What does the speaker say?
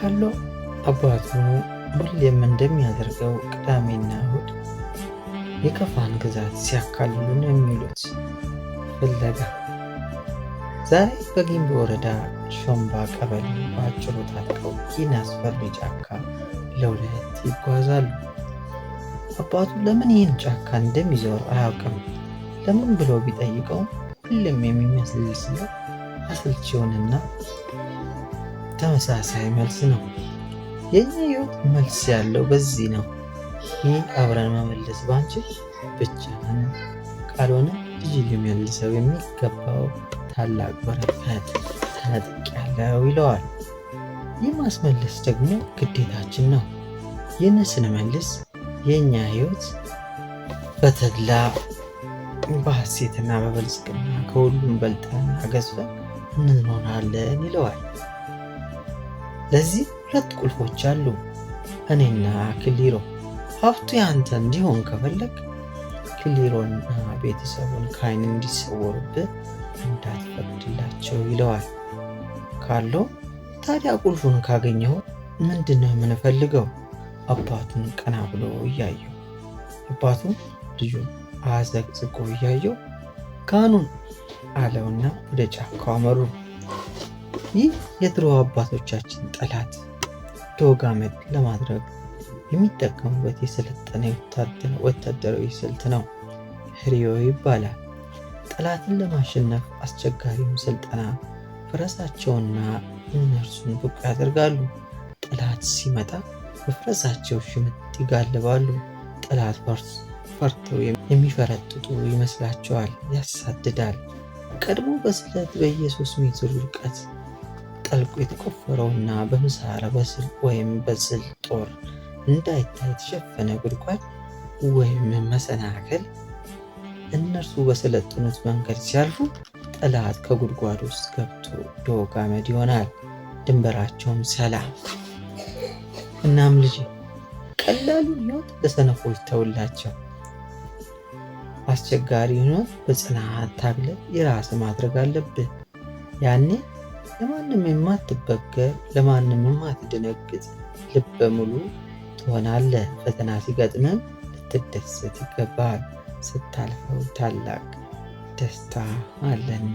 ካለው አባቱ ሁሌም እንደሚያደርገው ቅዳሜና እሁድ የከፋን ግዛት ሲያካልሉ ነው የሚውሉት ፍለጋ። ዛሬ በጊምቢ ወረዳ ሾምባ ቀበሌ በአጭሩ ታጥቀው ይህን አስፈሪ ጫካ ለሁለት ይጓዛሉ። አባቱ ለምን ይህን ጫካ እንደሚዞር አያውቅም። ለምን ብሎ ቢጠይቀውም ሁሌም የሚመስለው አሰልቺውንና ተመሳሳይ መልስ ነው። የኛ ህይወት መልስ ያለው በዚህ ነው። ይህ አብረን መመለስ ባንችል ብቻህን ካልሆነ ልጅ ሊመልሰው የሚገባው ታላቅ በረከት ተነጥቄያለሁ ይለዋል። ይህ ማስመለስ ደግሞ ግዴታችን ነው። ይህን ስንመልስ የእኛ ህይወት በተድላ በሐሴትና በብልጽግና ከሁሉም በልጠንና ገዝፈን እንኖራለን ይለዋል። ለዚህ ሁለት ቁልፎች አሉ፣ እኔና ክሊሮ። ሀብቱ ያንተ እንዲሆን ከፈለግ ክሊሮና ቤተሰቡን ከዓይን እንዲሰወሩብህ እንዳትፈቅድላቸው ይለዋል። ካለው ታዲያ ቁልፉን ካገኘው ምንድን ነው የምንፈልገው? አባቱን ቀና ብሎ እያየው አባቱ ልጁን አዘቅዝቆ እያየው ካህኑን አለውና ወደ ጫካው አመሩ። ይህ የድሮ አባቶቻችን ጠላት ዶግ አመድ ለማድረግ የሚጠቀሙበት የሰለጠነ ወታደራዊ ስልት ነው። ህሪዮ ይባላል። ጠላትን ለማሸነፍ አስቸጋሪውን ስልጠና ፈረሳቸውና እነርሱን ብቁ ያደርጋሉ። ጠላት ሲመጣ በፈረሳቸው ሽምጥ ይጋልባሉ። ጠላት ፈርተው የሚፈረጥጡ ይመስላቸዋል፣ ያሳድዳል። ቀድሞ በስለት በየ3 ሜትር ርቀት ጠልቆ የተቆፈረውና በምሳር በስል ወይም በስል ጦር እንዳይታይ የተሸፈነ ጉድጓድ ወይም መሰናክል እነርሱ በሰለጠኑት መንገድ ሲያልፉ ጠላት ከጉድጓድ ውስጥ ገብቶ ዶግ አመድ ይሆናል። ድንበራቸውም ሰላም። እናም ልጅ ቀላሉ ህይወት ለሰነፎች ተውላቸው። አስቸጋሪ ህይወት በጽናት ታግለ የራስ ማድረግ አለብህ። ያኔ ለማንም የማትበገር ለማንም የማትደነግጥ ልበ ሙሉ ትሆናለህ። ፈተና ሲገጥምም ልትደሰት ይገባል። ስታልፈው ታላቅ ደስታ አለና።